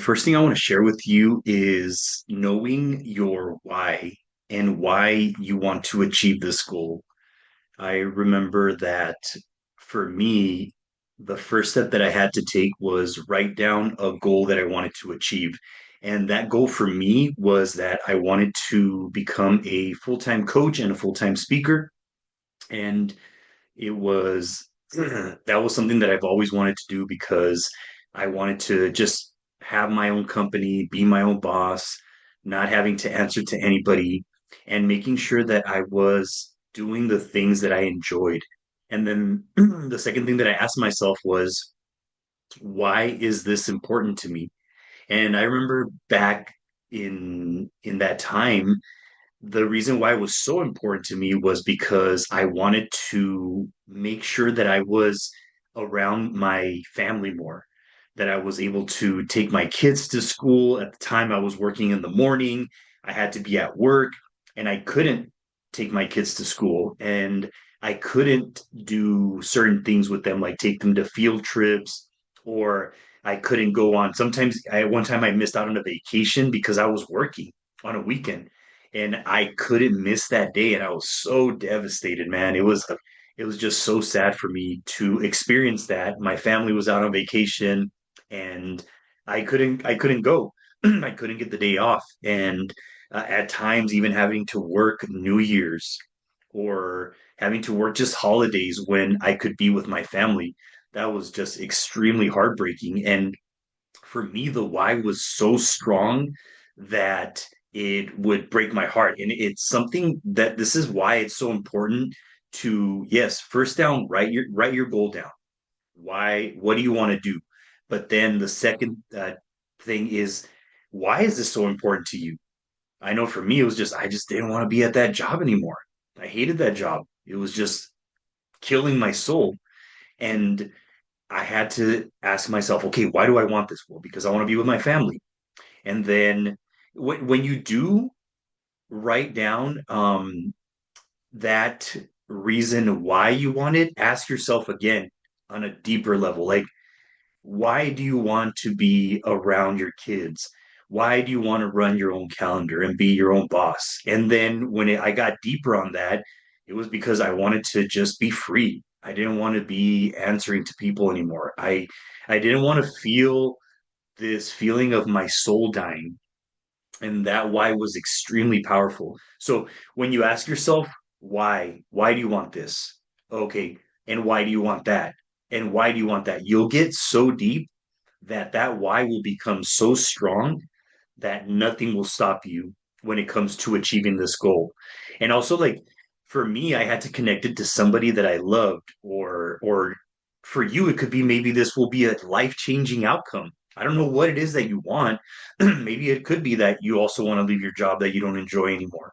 first thing I want to share with you is knowing your why and why you want to achieve this goal. I remember that for me, the first step that I had to take was write down a goal that I wanted to achieve. And that goal for me was that I wanted to become a full-time coach and a full-time speaker. And it was that was something that I've always wanted to do because I wanted to just have my own company, be my own boss, not having to answer to anybody, and making sure that I was doing the things that I enjoyed. And then the second thing that I asked myself was, why is this important to me? And I remember back in that time, the reason why it was so important to me was because I wanted to make sure that I was around my family more, that I was able to take my kids to school. At the time, I was working in the morning, I had to be at work, and I couldn't take my kids to school. And I couldn't do certain things with them, like take them to field trips, or I couldn't go on. Sometimes, one time I missed out on a vacation because I was working on a weekend and I couldn't miss that day, and I was so devastated, man. It was just so sad for me to experience that. My family was out on vacation, and I couldn't go. I couldn't get the day off, and at times even having to work New Year's or having to work just holidays when I could be with my family. That was just extremely heartbreaking. And for me, the why was so strong that it would break my heart. And it's something that this is why it's so important to, yes, first down, write your goal down. Why, what do you want to do? But then the second thing is, why is this so important to you? I know for me, it was just, I just didn't want to be at that job anymore. I hated that job. It was just killing my soul. And I had to ask myself, okay, why do I want this? Well, because I want to be with my family. And then when you do write down that reason why you want it, ask yourself again on a deeper level, like, why do you want to be around your kids? Why do you want to run your own calendar and be your own boss? And then I got deeper on that, it was because I wanted to just be free. I didn't want to be answering to people anymore. I didn't want to feel this feeling of my soul dying. And that why was extremely powerful. So when you ask yourself, why do you want this? Okay. And why do you want that? And why do you want that? You'll get so deep that that why will become so strong that nothing will stop you when it comes to achieving this goal. And also, like, for me, I had to connect it to somebody that I loved, or for you, it could be maybe this will be a life-changing outcome. I don't know what it is that you want. Maybe it could be that you also want to leave your job that you don't enjoy anymore.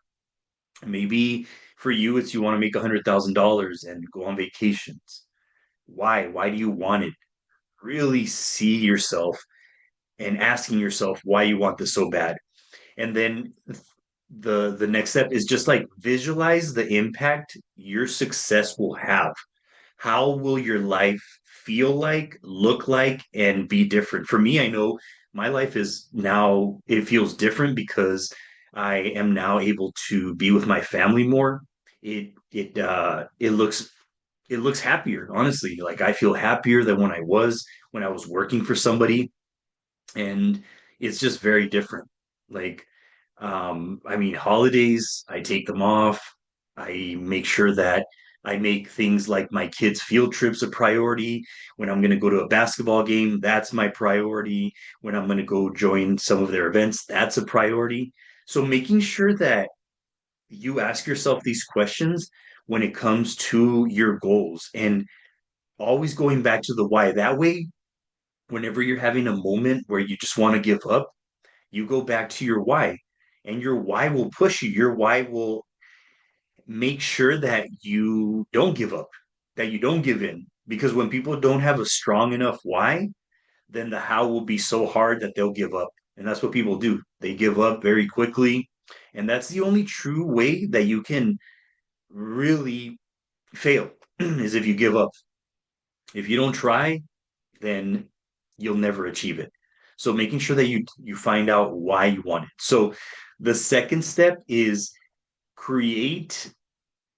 Maybe for you, it's you want to make $100,000 and go on vacations. Why? Why do you want it? Really see yourself and asking yourself why you want this so bad. And then the next step is just like visualize the impact your success will have. How will your life feel like, look like, and be different? For me, I know my life is now, it feels different because I am now able to be with my family more. It looks happier, honestly. Like I feel happier than when I was working for somebody, and it's just very different. Like, I mean, holidays, I take them off. I make sure that I make things like my kids' field trips a priority. When I'm going to go to a basketball game, that's my priority. When I'm going to go join some of their events, that's a priority. So making sure that you ask yourself these questions when it comes to your goals, and always going back to the why. That way, whenever you're having a moment where you just want to give up, you go back to your why, and your why will push you. Your why will make sure that you don't give up, that you don't give in. Because when people don't have a strong enough why, then the how will be so hard that they'll give up. And that's what people do. They give up very quickly. And that's the only true way that you can really fail is if you give up. If you don't try, then you'll never achieve it. So making sure that you find out why you want it. So the second step is create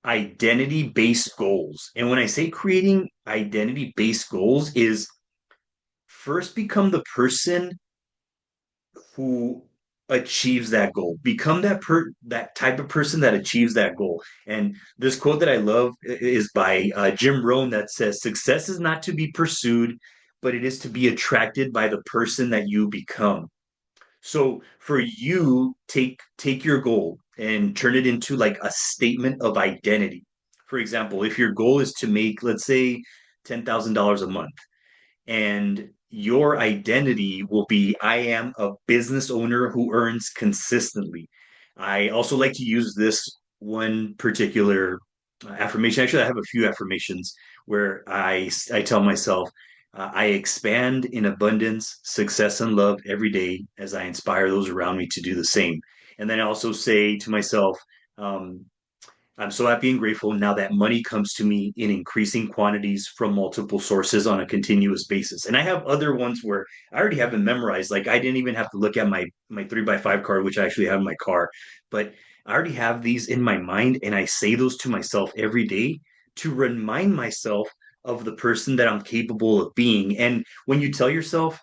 identity-based goals. And when I say creating identity-based goals is first become the person who achieves that goal. Become that type of person that achieves that goal. And this quote that I love is by Jim Rohn that says, "Success is not to be pursued, but it is to be attracted by the person that you become." So for you, take your goal and turn it into like a statement of identity. For example, if your goal is to make, let's say, $10,000 a month, and your identity will be I am a business owner who earns consistently. I also like to use this one particular affirmation. Actually, I have a few affirmations where I tell myself I expand in abundance, success, and love every day as I inspire those around me to do the same. And then I also say to myself, um, I'm so happy and grateful now that money comes to me in increasing quantities from multiple sources on a continuous basis. And I have other ones where I already have them memorized. Like I didn't even have to look at my 3x5 card, which I actually have in my car, but I already have these in my mind, and I say those to myself every day to remind myself of the person that I'm capable of being. And when you tell yourself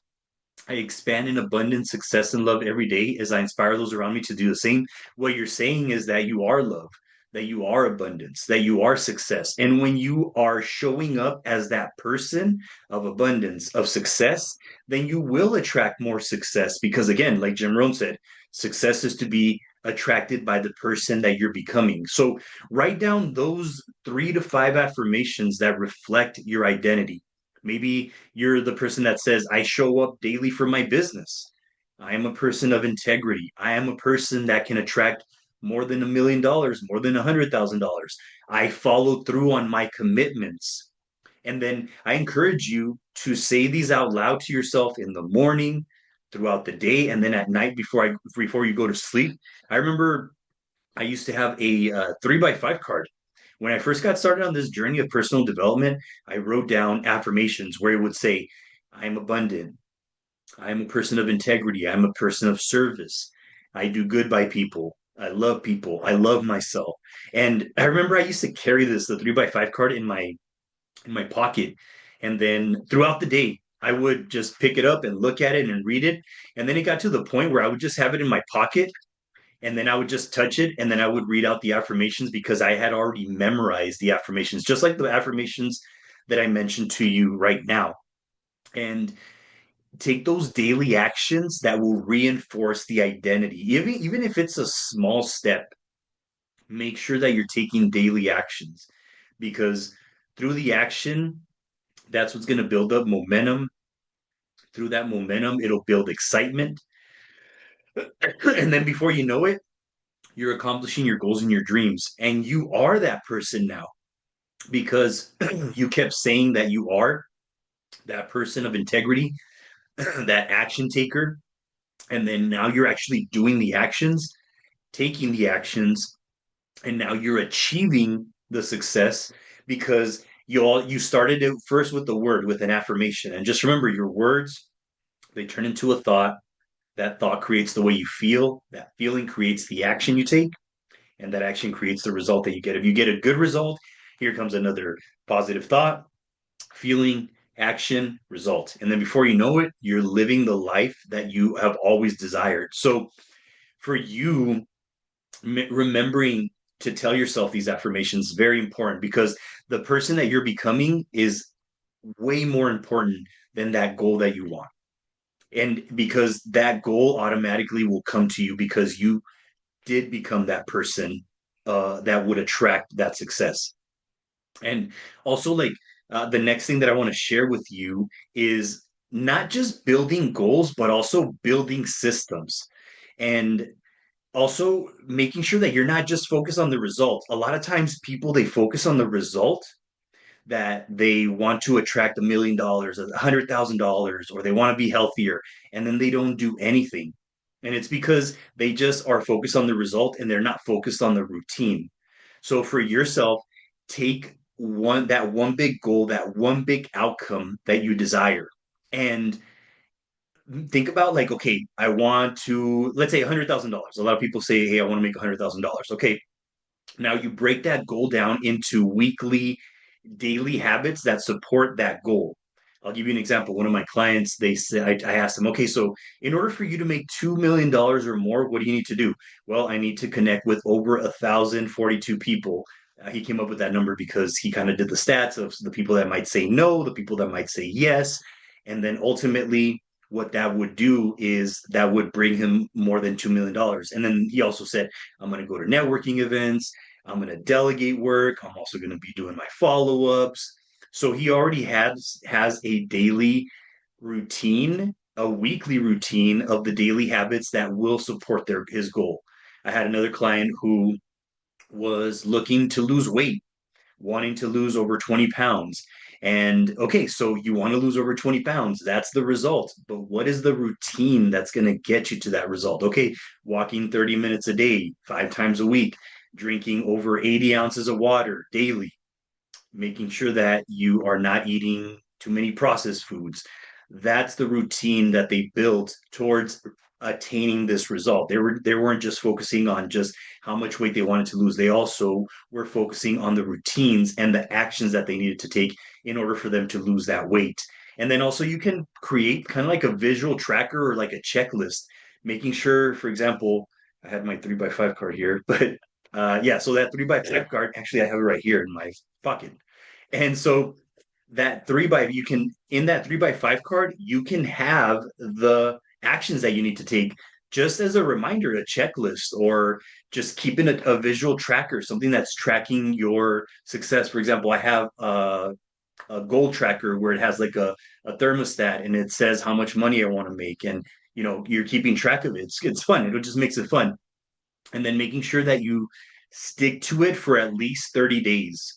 I expand in abundance, success, and love every day as I inspire those around me to do the same. What you're saying is that you are love, that you are abundance, that you are success. And when you are showing up as that person of abundance, of success, then you will attract more success. Because again, like Jim Rohn said, success is to be attracted by the person that you're becoming. So write down those 3 to 5 affirmations that reflect your identity. Maybe you're the person that says, I show up daily for my business. I am a person of integrity. I am a person that can attract more than $1 million, more than $100,000. I follow through on my commitments. And then I encourage you to say these out loud to yourself in the morning, throughout the day, and then at night before you go to sleep. I remember I used to have a 3x5 card. When I first got started on this journey of personal development, I wrote down affirmations where it would say, I'm abundant. I'm a person of integrity. I'm a person of service. I do good by people. I love people. I love myself. And I remember I used to carry the 3x5 card in my pocket. And then throughout the day, I would just pick it up and look at it and read it. And then it got to the point where I would just have it in my pocket and then I would just touch it and then I would read out the affirmations because I had already memorized the affirmations, just like the affirmations that I mentioned to you right now. And take those daily actions that will reinforce the identity. Even if it's a small step, make sure that you're taking daily actions because through the action, that's what's going to build up momentum. Through that momentum, it'll build excitement. And then before you know it, you're accomplishing your goals and your dreams. And you are that person now because you kept saying that you are that person of integrity, that action taker. And then now you're actually doing the actions, taking the actions, and now you're achieving the success because you started it first with the word, with an affirmation. And just remember your words, they turn into a thought. That thought creates the way you feel. That feeling creates the action you take and that action creates the result that you get. If you get a good result, here comes another positive thought, feeling, action, result. And then before you know it, you're living the life that you have always desired. So for you, remembering to tell yourself these affirmations is very important because the person that you're becoming is way more important than that goal that you want. And because that goal automatically will come to you because you did become that person that would attract that success. And also, like the next thing that I want to share with you is not just building goals, but also building systems. And also making sure that you're not just focused on the result. A lot of times people they focus on the result that they want to attract $1 million, $100,000, or they want to be healthier, and then they don't do anything. And it's because they just are focused on the result and they're not focused on the routine. So for yourself, take one big goal, that one big outcome that you desire, and think about like, okay, I want to, let's say $100,000. A lot of people say, hey, I want to make $100,000. Okay, now you break that goal down into weekly, daily habits that support that goal. I'll give you an example. One of my clients, they said, I asked them, okay, so in order for you to make $2 million or more, what do you need to do? Well, I need to connect with over 1,042 people. He came up with that number because he kind of did the stats of the people that might say no, the people that might say yes. And then ultimately, what that would do is that would bring him more than $2 million. And then he also said, I'm going to go to networking events. I'm going to delegate work. I'm also going to be doing my follow-ups. So he already has a daily routine, a weekly routine of the daily habits that will support his goal. I had another client who was looking to lose weight, wanting to lose over 20 pounds. And okay, so you want to lose over 20 pounds. That's the result. But what is the routine that's going to get you to that result? Okay, walking 30 minutes a day, 5 times a week, drinking over 80 ounces of water daily, making sure that you are not eating too many processed foods. That's the routine that they built towards attaining this result. They weren't just focusing on just how much weight they wanted to lose. They also were focusing on the routines and the actions that they needed to take in order for them to lose that weight. And then also you can create kind of like a visual tracker or like a checklist, making sure, for example, I had my 3x5 card here, but yeah, so that 3x5 card, actually I have it right here in my pocket. And so that three by you can in that 3x5 card, you can have the actions that you need to take just as a reminder, a checklist, or just keeping a visual tracker, something that's tracking your success. For example, I have a goal tracker where it has like a thermostat and it says how much money I want to make. And you're keeping track of it. It's fun. It just makes it fun. And then making sure that you stick to it for at least 30 days,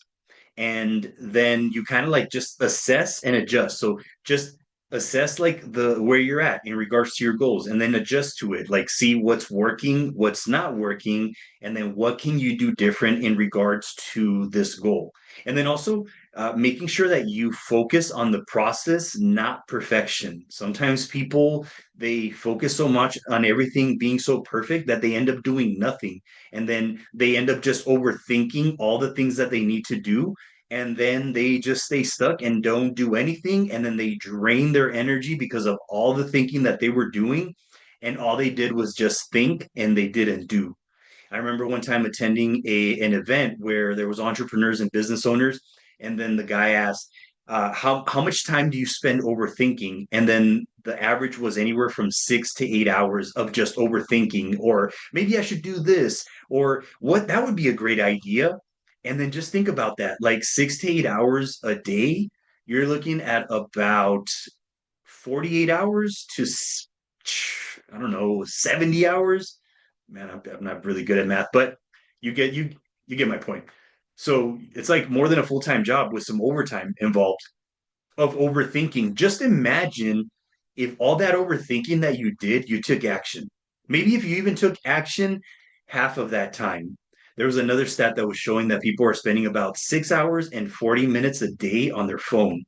and then you kind of like just assess and adjust. So just assess like the where you're at in regards to your goals, and then adjust to it, like see what's working, what's not working, and then what can you do different in regards to this goal. And then also making sure that you focus on the process, not perfection. Sometimes people, they focus so much on everything being so perfect that they end up doing nothing, and then they end up just overthinking all the things that they need to do, and then they just stay stuck and don't do anything, and then they drain their energy because of all the thinking that they were doing, and all they did was just think and they didn't do. I remember one time attending an event where there was entrepreneurs and business owners, and then the guy asked, how much time do you spend overthinking? And then the average was anywhere from 6 to 8 hours of just overthinking, or maybe I should do this, or what that would be a great idea. And then just think about that, like 6 to 8 hours a day, you're looking at about 48 hours to, I don't know, 70 hours. Man, I'm not really good at math, but you get my point. So it's like more than a full-time job with some overtime involved of overthinking. Just imagine if all that overthinking that you did, you took action. Maybe if you even took action half of that time. There was another stat that was showing that people are spending about 6 hours and 40 minutes a day on their phone.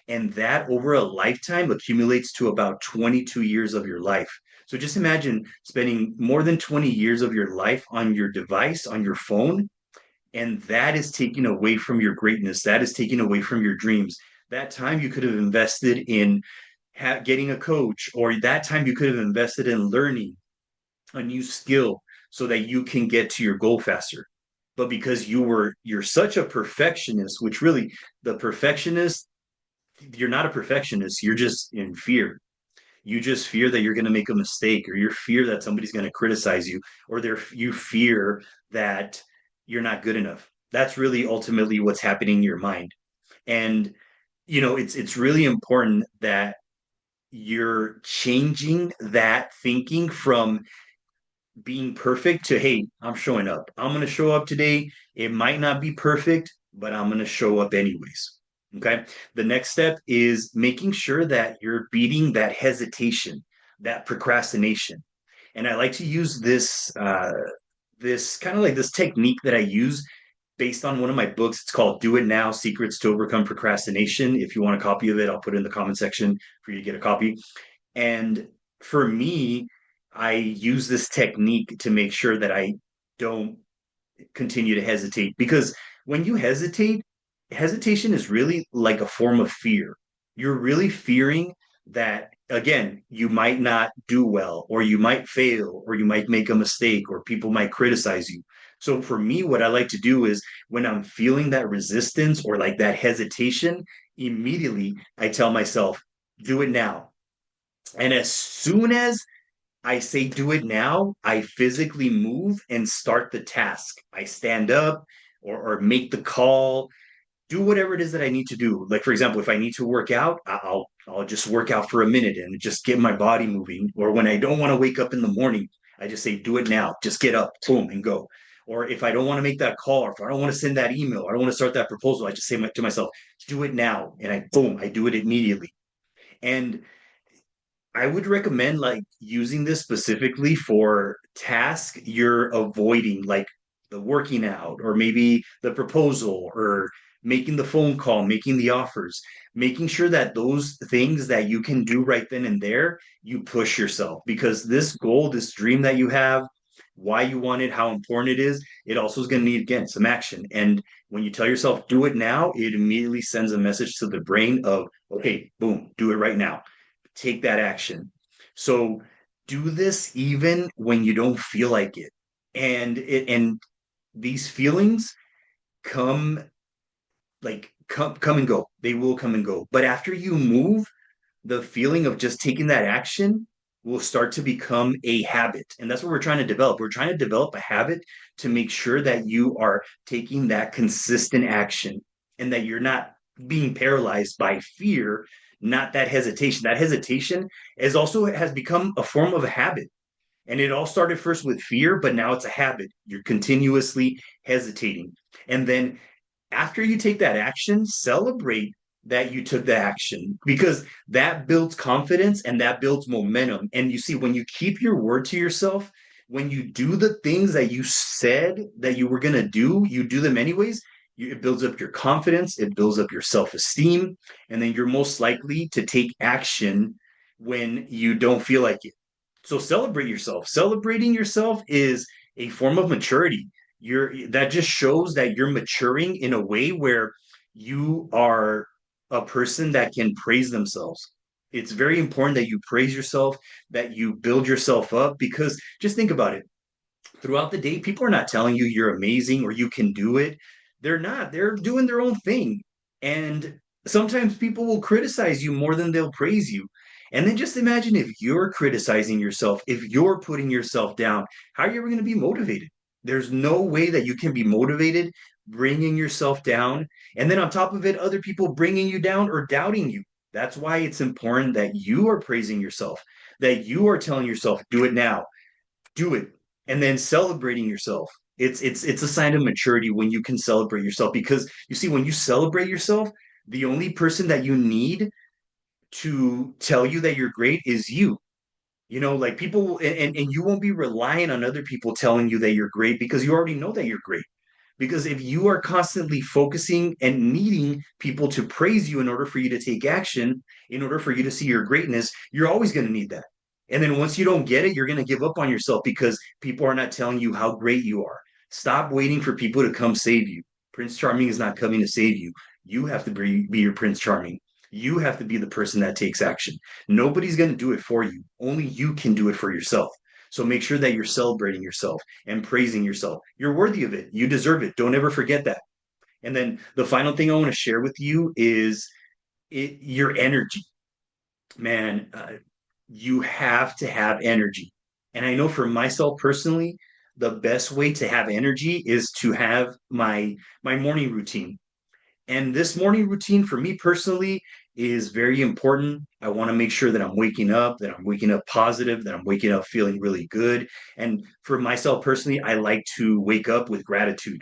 And that over a lifetime accumulates to about 22 years of your life. So just imagine spending more than 20 years of your life on your device, on your phone, and that is taking away from your greatness. That is taking away from your dreams. That time you could have invested in getting a coach, or that time you could have invested in learning a new skill so that you can get to your goal faster. But because you're such a perfectionist, which really the perfectionist, you're not a perfectionist, you're just in fear. You just fear that you're going to make a mistake, or you fear that somebody's going to criticize you, or you fear that you're not good enough. That's really ultimately what's happening in your mind. And it's really important that you're changing that thinking from being perfect to, hey, I'm showing up. I'm going to show up today. It might not be perfect, but I'm going to show up anyways. Okay. The next step is making sure that you're beating that hesitation, that procrastination. And I like to use this kind of like this technique that I use based on one of my books. It's called Do It Now: Secrets to Overcome Procrastination. If you want a copy of it, I'll put it in the comment section for you to get a copy. And for me, I use this technique to make sure that I don't continue to hesitate because when you hesitate, hesitation is really like a form of fear. You're really fearing that, again, you might not do well, or you might fail, or you might make a mistake, or people might criticize you. So for me, what I like to do is when I'm feeling that resistance or like that hesitation, immediately I tell myself, do it now. And as soon as I say do it now, I physically move and start the task. I stand up or make the call, do whatever it is that I need to do. Like for example, if I need to work out, I'll just work out for a minute and just get my body moving. Or when I don't want to wake up in the morning, I just say do it now. Just get up, boom, and go. Or if I don't want to make that call, or if I don't want to send that email, I don't want to start that proposal, I just say to myself, do it now. And I boom, I do it immediately. And I would recommend like using this specifically for tasks you're avoiding, like the working out, or maybe the proposal, or making the phone call, making the offers, making sure that those things that you can do right then and there, you push yourself because this goal, this dream that you have, why you want it, how important it is, it also is going to need, again, some action. And when you tell yourself, do it now, it immediately sends a message to the brain of, okay, boom, do it right now, take that action. So do this even when you don't feel like it. And these feelings come come and go. They will come and go. But after you move, the feeling of just taking that action will start to become a habit. And that's what we're trying to develop. We're trying to develop a habit to make sure that you are taking that consistent action and that you're not being paralyzed by fear, not that hesitation. That hesitation is also has become a form of a habit. And it all started first with fear, but now it's a habit. You're continuously hesitating. And then after you take that action, celebrate that you took the action because that builds confidence and that builds momentum. And you see, when you keep your word to yourself, when you do the things that you said that you were going to do, you do them anyways. It builds up your confidence, it builds up your self esteem, and then you're most likely to take action when you don't feel like it. So celebrate yourself. Celebrating yourself is a form of maturity. That just shows that you're maturing in a way where you are a person that can praise themselves. It's very important that you praise yourself, that you build yourself up, because just think about it. Throughout the day, people are not telling you you're amazing or you can do it. They're not. They're doing their own thing. And sometimes people will criticize you more than they'll praise you. And then just imagine if you're criticizing yourself, if you're putting yourself down, how are you ever going to be motivated? There's no way that you can be motivated bringing yourself down. And then on top of it, other people bringing you down or doubting you. That's why it's important that you are praising yourself, that you are telling yourself, do it now, do it, and then celebrating yourself. It's a sign of maturity when you can celebrate yourself because you see, when you celebrate yourself, the only person that you need to tell you that you're great is you. You know, like people, and you won't be relying on other people telling you that you're great because you already know that you're great. Because if you are constantly focusing and needing people to praise you in order for you to take action, in order for you to see your greatness, you're always going to need that. And then once you don't get it, you're going to give up on yourself because people are not telling you how great you are. Stop waiting for people to come save you. Prince Charming is not coming to save you. You have to be your Prince Charming. You have to be the person that takes action. Nobody's going to do it for you. Only you can do it for yourself. So make sure that you're celebrating yourself and praising yourself. You're worthy of it. You deserve it. Don't ever forget that. And then the final thing I want to share with you is your energy. Man, you have to have energy. And I know for myself personally, the best way to have energy is to have my morning routine. And this morning routine for me personally is very important. I want to make sure that I'm waking up, that I'm waking up positive, that I'm waking up feeling really good. And for myself personally, I like to wake up with gratitude.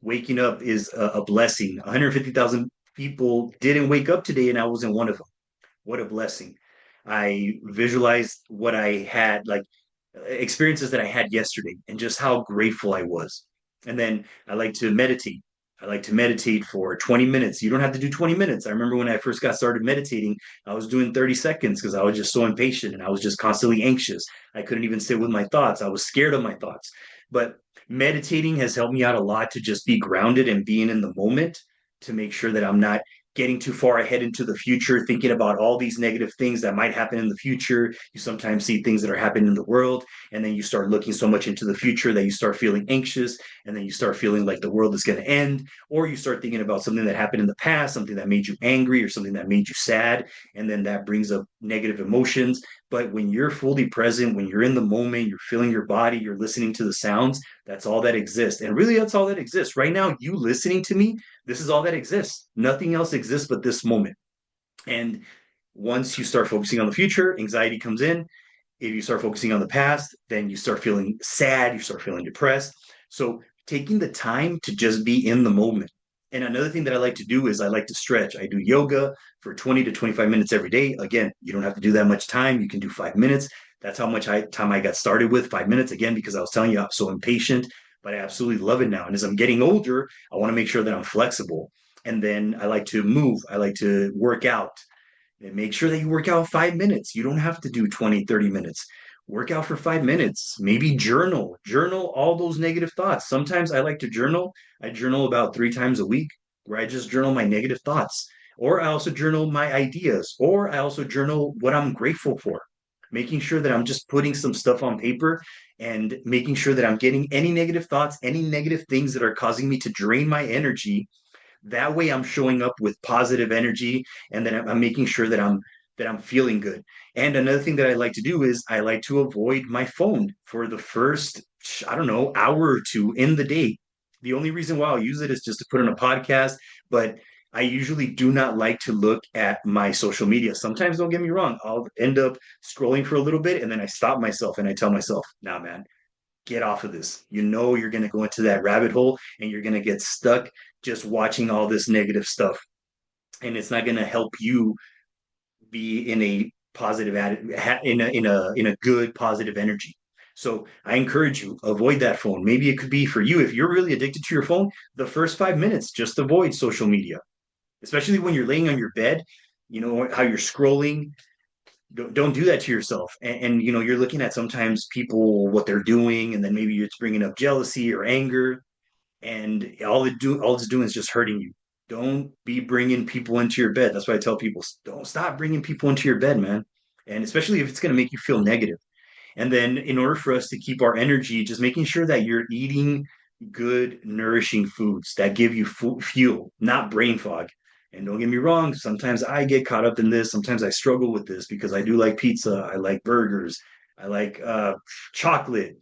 Waking up is a blessing. 150,000 people didn't wake up today, and I wasn't one of them. What a blessing. I visualized what I had, like experiences that I had yesterday, and just how grateful I was. And then I like to meditate. I like to meditate for 20 minutes. You don't have to do 20 minutes. I remember when I first got started meditating, I was doing 30 seconds because I was just so impatient and I was just constantly anxious. I couldn't even sit with my thoughts. I was scared of my thoughts. But meditating has helped me out a lot to just be grounded and being in the moment, to make sure that I'm not getting too far ahead into the future, thinking about all these negative things that might happen in the future. You sometimes see things that are happening in the world, and then you start looking so much into the future that you start feeling anxious, and then you start feeling like the world is going to end, or you start thinking about something that happened in the past, something that made you angry or something that made you sad, and then that brings up negative emotions. But when you're fully present, when you're in the moment, you're feeling your body, you're listening to the sounds, that's all that exists. And really, that's all that exists. Right now, you listening to me, this is all that exists. Nothing else exists but this moment. And once you start focusing on the future, anxiety comes in. If you start focusing on the past, then you start feeling sad, you start feeling depressed. So taking the time to just be in the moment. And another thing that I like to do is I like to stretch. I do yoga for 20 to 25 minutes every day. Again, you don't have to do that much time. You can do 5 minutes. That's how much time I got started with, 5 minutes. Again, because I was telling you I'm so impatient, but I absolutely love it now. And as I'm getting older, I want to make sure that I'm flexible. And then I like to move. I like to work out, and make sure that you work out 5 minutes. You don't have to do 20, 30 minutes. Work out for 5 minutes. Maybe journal all those negative thoughts. Sometimes I like to journal. I journal about 3 times a week, where I just journal my negative thoughts. Or I also journal my ideas. Or I also journal what I'm grateful for. Making sure that I'm just putting some stuff on paper and making sure that I'm getting any negative thoughts, any negative things that are causing me to drain my energy. That way I'm showing up with positive energy, and then I'm making sure that I'm feeling good. And another thing that I like to do is I like to avoid my phone for the first, I don't know, hour or two in the day. The only reason why I'll use it is just to put on a podcast, but I usually do not like to look at my social media. Sometimes, don't get me wrong, I'll end up scrolling for a little bit and then I stop myself and I tell myself, nah, man, get off of this. You know you're going to go into that rabbit hole and you're going to get stuck just watching all this negative stuff. And it's not going to help you be in a positive in a good positive energy. So I encourage you, avoid that phone. Maybe it could be for you, if you're really addicted to your phone, the first 5 minutes, just avoid social media, especially when you're laying on your bed. You know how you're scrolling. Don't do that to yourself. And you know, you're looking at sometimes people, what they're doing, and then maybe it's bringing up jealousy or anger, and all it's doing is just hurting you. Don't be bringing people into your bed. That's why I tell people, don't stop bringing people into your bed, man. And especially if it's going to make you feel negative. And then, in order for us to keep our energy, just making sure that you're eating good, nourishing foods that give you fuel, not brain fog. And don't get me wrong, sometimes I get caught up in this. Sometimes I struggle with this because I do like pizza, I like burgers, I like chocolate,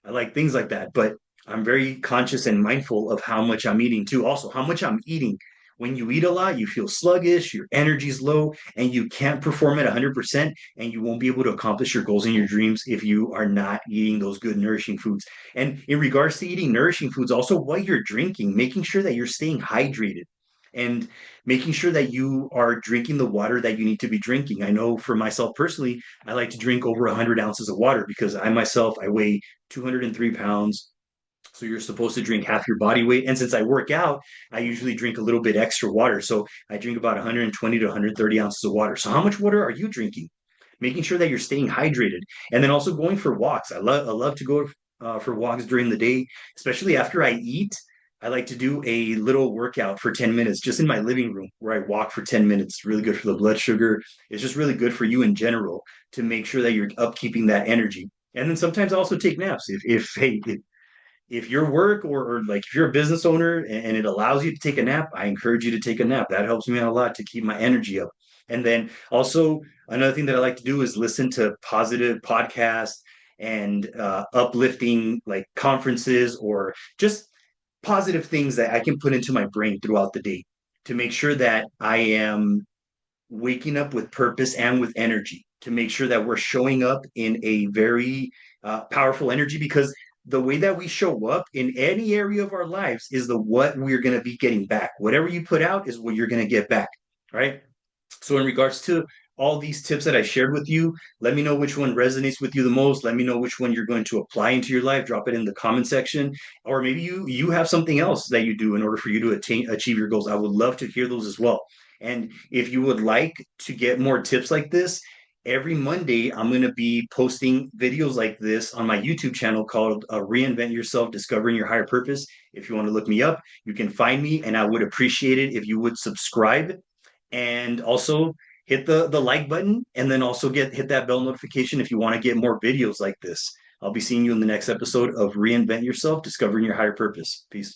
I like things like that. But I'm very conscious and mindful of how much I'm eating too. Also, how much I'm eating. When you eat a lot, you feel sluggish, your energy's low, and you can't perform at 100%, and you won't be able to accomplish your goals and your dreams if you are not eating those good, nourishing foods. And in regards to eating nourishing foods, also what you're drinking, making sure that you're staying hydrated and making sure that you are drinking the water that you need to be drinking. I know for myself personally, I like to drink over 100 ounces of water because I weigh 203 pounds. So you're supposed to drink half your body weight. And since I work out, I usually drink a little bit extra water. So I drink about 120 to 130 ounces of water. So how much water are you drinking? Making sure that you're staying hydrated. And then also going for walks. I love to go for walks during the day, especially after I eat. I like to do a little workout for 10 minutes just in my living room where I walk for 10 minutes. It's really good for the blood sugar. It's just really good for you in general to make sure that you're upkeeping that energy. And then sometimes I also take naps. If your work, or like if you're a business owner and it allows you to take a nap, I encourage you to take a nap. That helps me out a lot to keep my energy up. And then also another thing that I like to do is listen to positive podcasts and uplifting like conferences, or just positive things that I can put into my brain throughout the day to make sure that I am waking up with purpose and with energy, to make sure that we're showing up in a very powerful energy, because the way that we show up in any area of our lives is the what we're going to be getting back. Whatever you put out is what you're going to get back, right? So in regards to all these tips that I shared with you. Let me know which one resonates with you the most. Let me know which one you're going to apply into your life. Drop it in the comment section. Or maybe you have something else that you do in order for you to achieve your goals. I would love to hear those as well. And if you would like to get more tips like this, every Monday I'm going to be posting videos like this on my YouTube channel called Reinvent Yourself, Discovering Your Higher Purpose. If you want to look me up, you can find me, and I would appreciate it if you would subscribe and also hit the like button, and then also hit that bell notification if you want to get more videos like this. I'll be seeing you in the next episode of Reinvent Yourself, Discovering Your Higher Purpose. Peace.